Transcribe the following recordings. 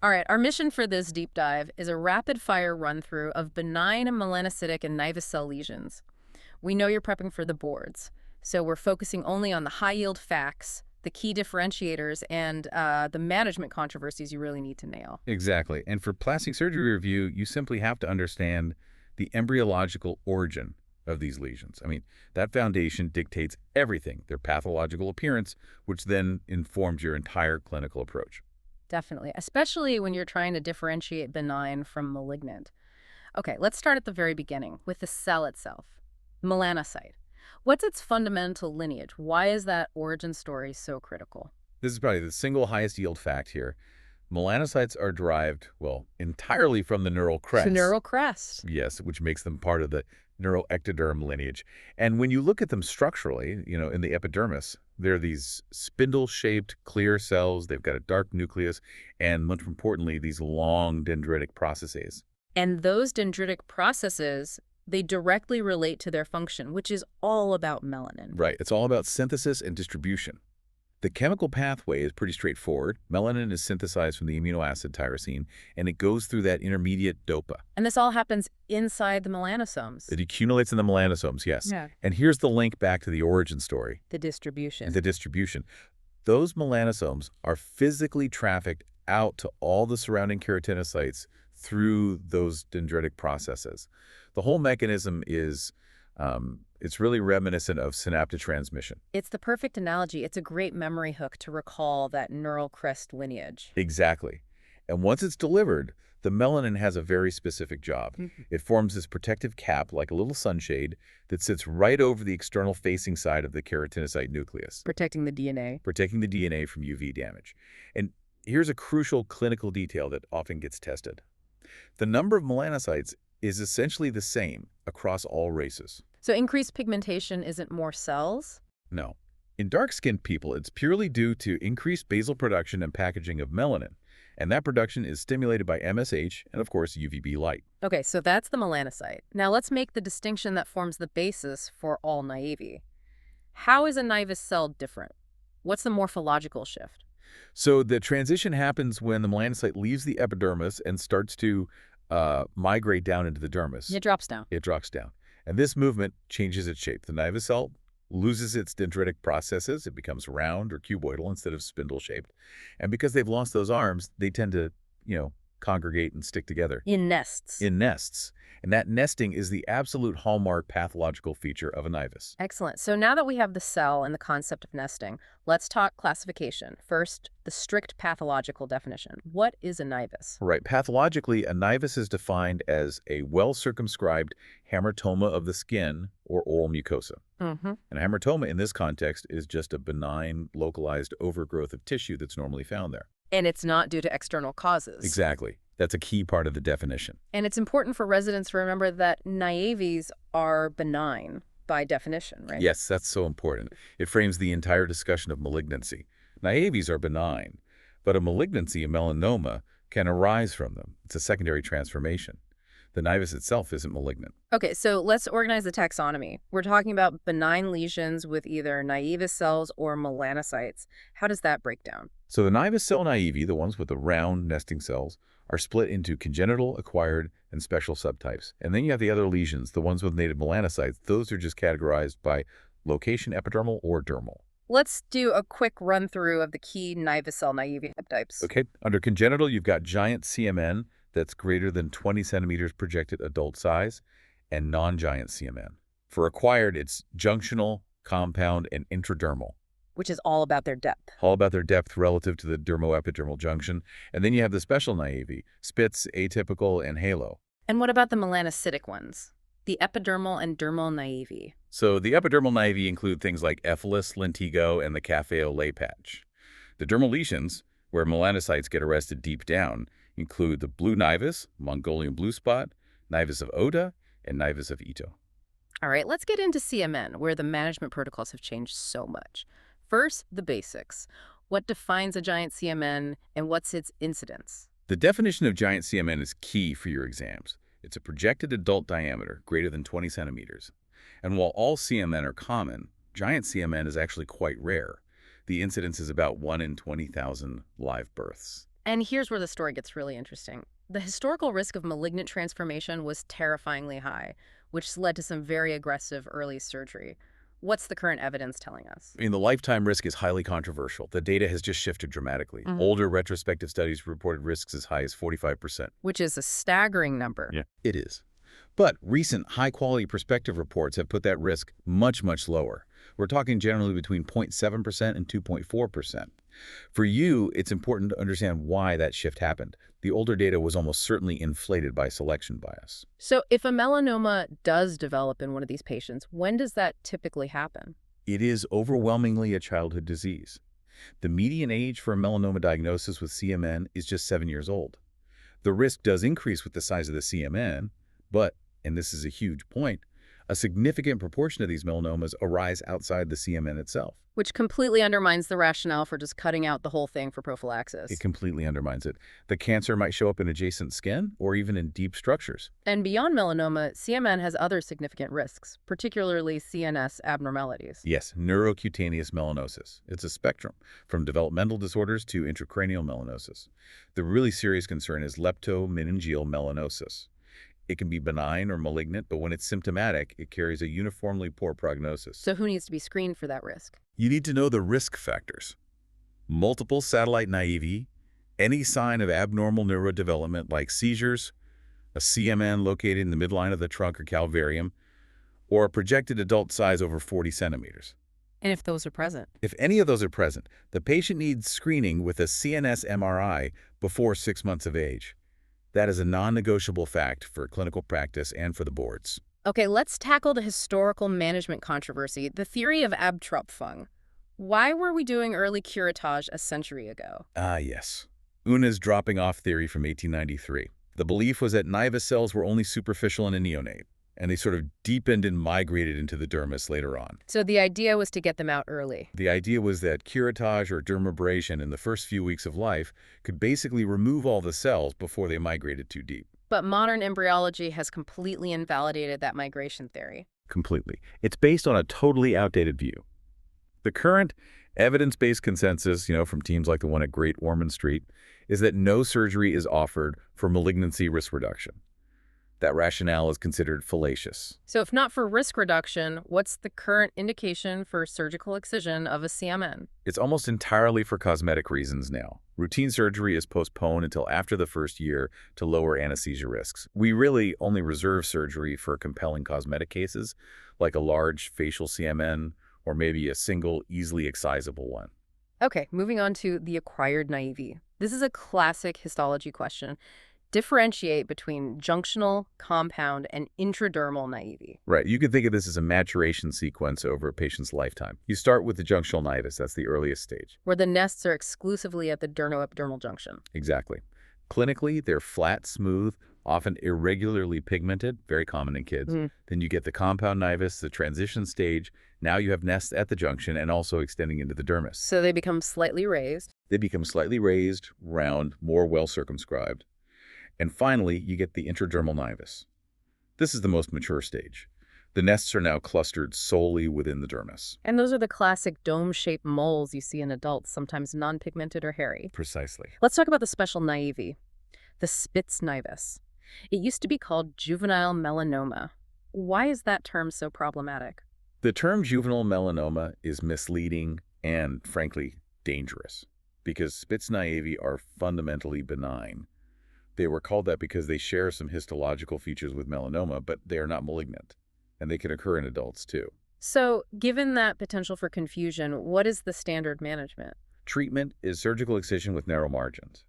All right, our mission for this deep dive is a rapid-fire run-through of benign melanocytic and nevus cell lesions. We know you're prepping for the boards, so we're focusing only on the high-yield facts, the key differentiators, and the management controversies you really need to nail. Exactly. And for plastic surgery review, you simply have to understand the embryological origin of these lesions. I mean, that foundation dictates everything, their pathological appearance, which then informs your entire clinical approach. Definitely, especially when you're trying to differentiate benign from malignant. Okay, let's start at the very beginning with the cell itself. Melanocyte. What's its fundamental lineage? Why is that origin story so critical? This is probably the single highest yield fact here. Melanocytes are derived, well, entirely from the neural The crest. neural crest. Yes, which makes them part of the neuroectoderm lineage. And when you look at them structurally, in the epidermis, they're these spindle-shaped clear cells. They've got a dark nucleus, and much importantly, these long dendritic processes. And those dendritic processes, they directly relate to their function, which is all about melanin. Right. It's all about synthesis and distribution. The chemical pathway is pretty straightforward. Melanin is synthesized from the amino acid tyrosine, and it goes through that intermediate DOPA. And this all happens inside the melanosomes. It accumulates in the melanosomes, yes. Yeah. And here's the link back to the origin story, The distribution. the distribution. Those melanosomes are physically trafficked out to all the surrounding keratinocytes through those dendritic processes. The whole mechanism is it's really reminiscent of synaptic transmission. It's the perfect analogy. It's a great memory hook to recall that neural crest lineage. Exactly. And once it's delivered, the melanin has a very specific job. It forms this protective cap, like a little sunshade, that sits right over the external facing side of the keratinocyte nucleus, Protecting the DNA. protecting the DNA from UV damage. And here's a crucial clinical detail that often gets tested. The number of melanocytes is essentially the same across all races. So increased pigmentation isn't more cells? No. In dark-skinned people, it's purely due to increased basal production and packaging of melanin, and that production is stimulated by MSH and, of course, UVB light. Okay, so that's the melanocyte. Now let's make the distinction that forms the basis for all naive. How is a nevus cell different? What's the morphological shift? So the transition happens when the melanocyte leaves the epidermis and starts to migrate down into the dermis. It drops down. It drops down. And this movement changes its shape. The nevus cell loses its dendritic processes. It becomes round or cuboidal instead of spindle-shaped. And because they've lost those arms, they tend to, congregate and stick together. In nests. In nests. And that nesting is the absolute hallmark pathological feature of a nevus. Excellent. So now that we have the cell and the concept of nesting, let's talk classification. First, the strict pathological definition. What is a nevus? Right. Pathologically, a nevus is defined as a well-circumscribed hamartoma of the skin or oral mucosa. Mm-hmm. And a hamartoma in this context is just a benign, localized overgrowth of tissue that's normally found there. And it's not due to external causes. Exactly. That's a key part of the definition. And it's important for residents to remember that naives are benign by definition, right? Yes, that's so important. It frames the entire discussion of malignancy. Naives are benign, but a malignancy, a melanoma, can arise from them. It's a secondary transformation. The nevus itself isn't malignant. Okay, so let's organize the taxonomy. We're talking about benign lesions with either nevus cells or melanocytes. How does that break down? So the nevus cell naive, the ones with the round nesting cells, are split into congenital, acquired, and special subtypes. And then you have the other lesions, the ones with native melanocytes. Those are just categorized by location, epidermal or dermal. Let's do a quick run through of the key nevus cell naive subtypes. Okay, under congenital, you've got giant CMN that's greater than 20 centimeters projected adult size, and non-giant CMN. For acquired, it's junctional, compound, and intradermal. Which is all about their depth. All about their depth relative to the dermoepidermal junction. And then you have the special naive, spitz, atypical, and halo. And what about the melanocytic ones? The epidermal and dermal naive. So the epidermal naive include things like ephelis, lentigo, and the café au lait patch. The dermal lesions, where melanocytes get arrested deep down, include the blue nevus, Mongolian blue spot, nevus of Oda, and nevus of Ito. All right, let's get into CMN, where the management protocols have changed so much. First, the basics. What defines a giant CMN and what's its incidence? The definition of giant CMN is key for your exams. It's a projected adult diameter greater than 20 centimeters. And while all CMN are common, giant CMN is actually quite rare. The incidence is about 1 in 20,000 live births. And here's where the story gets really interesting. The historical risk of malignant transformation was terrifyingly high, which led to some very aggressive early surgery. What's the current evidence telling us? I mean, the lifetime risk is highly controversial. The data has just shifted dramatically. Mhm. Older retrospective studies reported risks as high as 45%. Which is a staggering number. Yeah, it is. But recent high-quality prospective reports have put that risk much, much lower. We're talking generally between 0.7% and 2.4%. For you, it's important to understand why that shift happened. The older data was almost certainly inflated by selection bias. So if a melanoma does develop in one of these patients, when does that typically happen? It is overwhelmingly a childhood disease. The median age for a melanoma diagnosis with CMN is just 7 years old. The risk does increase with the size of the CMN, but, and this is a huge point, a significant proportion of these melanomas arise outside the CMN itself. Which completely undermines the rationale for just cutting out the whole thing for prophylaxis. It completely undermines it. The cancer might show up in adjacent skin or even in deep structures. And beyond melanoma, CMN has other significant risks, particularly CNS abnormalities. Yes, neurocutaneous melanosis. It's a spectrum, from developmental disorders to intracranial melanosis. The really serious concern is leptomeningeal melanosis. It can be benign or malignant, but when it's symptomatic, it carries a uniformly poor prognosis. So who needs to be screened for that risk? You need to know the risk factors. Multiple satellite naivety, any sign of abnormal neurodevelopment like seizures, a CMN located in the midline of the trunk or calvarium, or a projected adult size over 40 centimeters. And if those are present? If any of those are present, the patient needs screening with a CNS MRI before 6 months of age. That is a non-negotiable fact for clinical practice and for the boards. Okay, let's tackle the historical management controversy, the theory of Abtropfung. Why were we doing early curettage a century ago? Ah, yes. Unna's dropping-off theory from 1893. The belief was that Nivus cells were only superficial in a neonate, and they sort of deepened and migrated into the dermis later on. So the idea was to get them out early. The idea was that curettage or dermabrasion in the first few weeks of life could basically remove all the cells before they migrated too deep. But modern embryology has completely invalidated that migration theory. Completely. It's based on a totally outdated view. The current evidence-based consensus, from teams like the one at Great Ormond Street, is that no surgery is offered for malignancy risk reduction. That rationale is considered fallacious. So if not for risk reduction, what's the current indication for surgical excision of a CMN? It's almost entirely for cosmetic reasons now. Routine surgery is postponed until after the first year to lower anesthesia risks. We really only reserve surgery for compelling cosmetic cases, like a large facial CMN or maybe a single, easily excisable one. Okay, moving on to the acquired naivety. This is a classic histology question. Differentiate between junctional, compound, and intradermal naivety. Right. You can think of this as a maturation sequence over a patient's lifetime. You start with the junctional nivus. That's the earliest stage. Where the nests are exclusively at the dermoepidermal junction. Exactly. Clinically, they're flat, smooth, often irregularly pigmented, very common in kids. Then you get the compound nivus, the transition stage. Now you have nests at the junction and also extending into the dermis. So they become slightly raised. They become slightly raised, round, more well-circumscribed. And finally, you get the intradermal nivus. This is the most mature stage. The nests are now clustered solely within the dermis. And those are the classic dome-shaped moles you see in adults, sometimes non-pigmented or hairy. Precisely. Let's talk about the special naivety, the Spitz nivus. It used to be called juvenile melanoma. Why is that term so problematic? The term juvenile melanoma is misleading and, frankly, dangerous because Spitz naivae are fundamentally benign. They were called that because they share some histological features with melanoma, but they are not malignant, and they can occur in adults too. So, given that potential for confusion, what is the standard management? Treatment is surgical excision with narrow margins.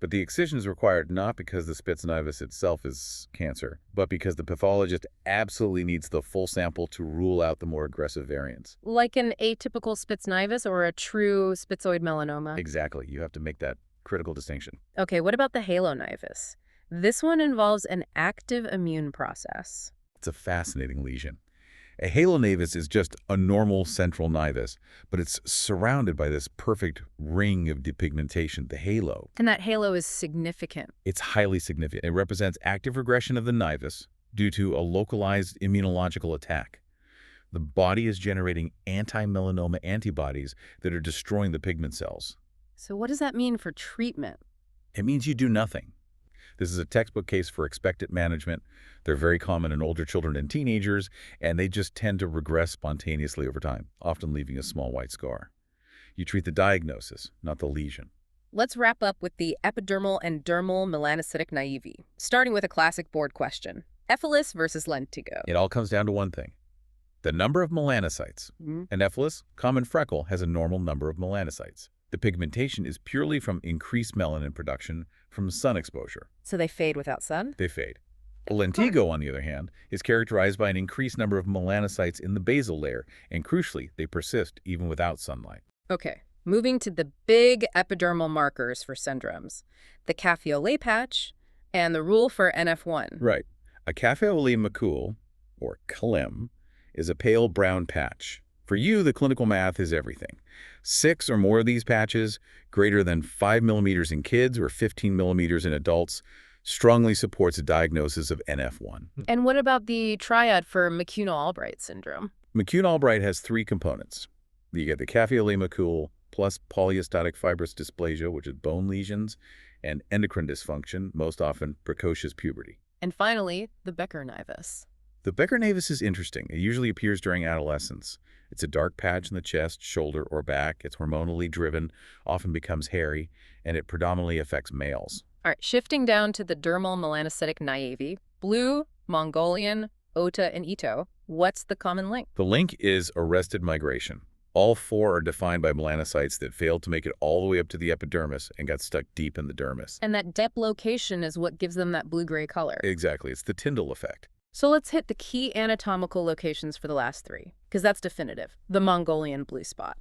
But the excision is required not because the Spitz nivus itself is cancer, but because the pathologist absolutely needs the full sample to rule out the more aggressive variants. Like an atypical Spitz nivus or a true spitzoid melanoma? Exactly. You have to make that critical distinction. Okay, what about the halo nivus? This one involves an active immune process. It's a fascinating lesion. A halo nivus is just a normal central nivus, but it's surrounded by this perfect ring of depigmentation, the halo. And that halo is significant. It's highly significant. It represents active regression of the nivus due to a localized immunological attack. The body is generating anti-melanoma antibodies that are destroying the pigment cells. So what does that mean for treatment? It means you do nothing. This is a textbook case for expectant management. They're very common in older children and teenagers, and they just tend to regress spontaneously over time, often leaving a small white scar. You treat the diagnosis, not the lesion. Let's wrap up with the epidermal and dermal melanocytic naivety, starting with a classic board question. Ephelis versus lentigo. It all comes down to one thing: the number of melanocytes. An ephelis, common freckle, has a normal number of melanocytes. The pigmentation is purely from increased melanin production from sun exposure. So they fade without sun? They fade. A lentigo, on the other hand, is characterized by an increased number of melanocytes in the basal layer, and crucially, they persist even without sunlight. Okay, moving to the big epidermal markers for syndromes, the café au lait patch and the rule for NF1. Right. A café au lait macule, or CLEM, is a pale brown patch. For you, the clinical math is everything. 6 or more of these patches, greater than 5 millimeters in kids or 15 millimeters in adults, strongly supports a diagnosis of NF1. And what about the triad for McCune-Albright syndrome? McCune-Albright has 3 components. You get the café au lait macule plus polyostotic fibrous dysplasia, which is bone lesions, and endocrine dysfunction, most often precocious puberty. And finally, the Becker-Nivus. The Becker-Nivus is interesting. It usually appears during adolescence. It's a dark patch in the chest, shoulder, or back. It's hormonally driven, often becomes hairy, and it predominantly affects males. All right, shifting down to the dermal melanocytic naivety, blue, Mongolian, Ota, and Ito. What's the common link? The link is arrested migration. All 4 are defined by melanocytes that failed to make it all the way up to the epidermis and got stuck deep in the dermis. And that depth location is what gives them that blue-gray color. Exactly. It's the Tyndall effect. So let's hit the key anatomical locations for the last 3, because that's definitive. The Mongolian blue spot.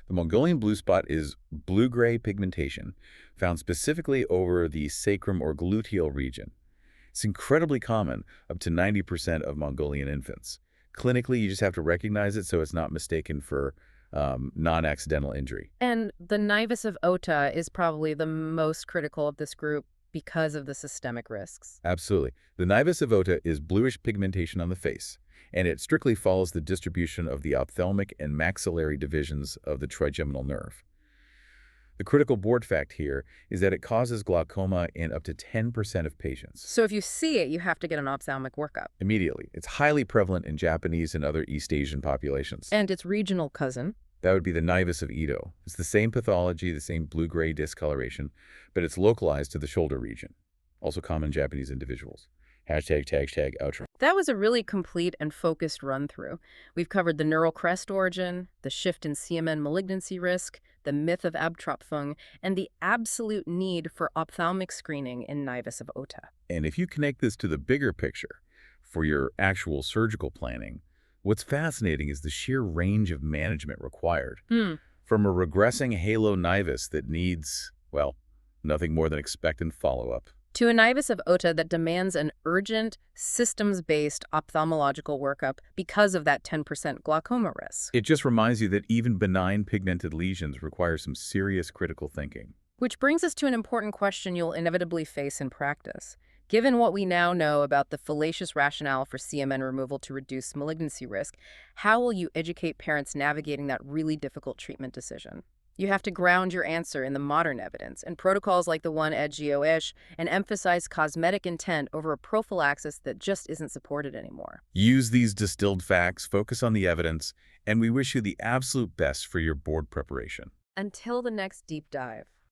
The Mongolian blue spot is blue-gray pigmentation found specifically over the sacrum or gluteal region. It's incredibly common, up to 90% of Mongolian infants. Clinically, you just have to recognize it so it's not mistaken for non-accidental injury. And the Nivus of Ota is probably the most critical of this group because of the systemic risks. Absolutely. The Nivus of Ota is bluish pigmentation on the face, and it strictly follows the distribution of the ophthalmic and maxillary divisions of the trigeminal nerve. The critical board fact here is that it causes glaucoma in up to 10% of patients. So if you see it, you have to get an ophthalmic workup. Immediately. It's highly prevalent in Japanese and other East Asian populations. And its regional cousin? That would be the Nivus of Ito. It's the same pathology, the same blue-gray discoloration, but it's localized to the shoulder region. Also common in Japanese individuals. #outro. That was a really complete and focused run-through. We've covered the neural crest origin, the shift in CMN malignancy risk, the myth of Abtropfung, and the absolute need for ophthalmic screening in Nivus of Ota. And if you connect this to the bigger picture for your actual surgical planning, what's fascinating is the sheer range of management required. From a regressing halo nivus that needs, well, nothing more than expectant follow-up, to a Nivus of Ota that demands an urgent, systems-based ophthalmological workup because of that 10% glaucoma risk. It just reminds you that even benign pigmented lesions require some serious critical thinking. Which brings us to an important question you'll inevitably face in practice. Given what we now know about the fallacious rationale for CMN removal to reduce malignancy risk, how will you educate parents navigating that really difficult treatment decision? You have to ground your answer in the modern evidence and protocols like the one at GOISH and emphasize cosmetic intent over a prophylaxis that just isn't supported anymore. Use these distilled facts, focus on the evidence, and we wish you the absolute best for your board preparation. Until the next deep dive.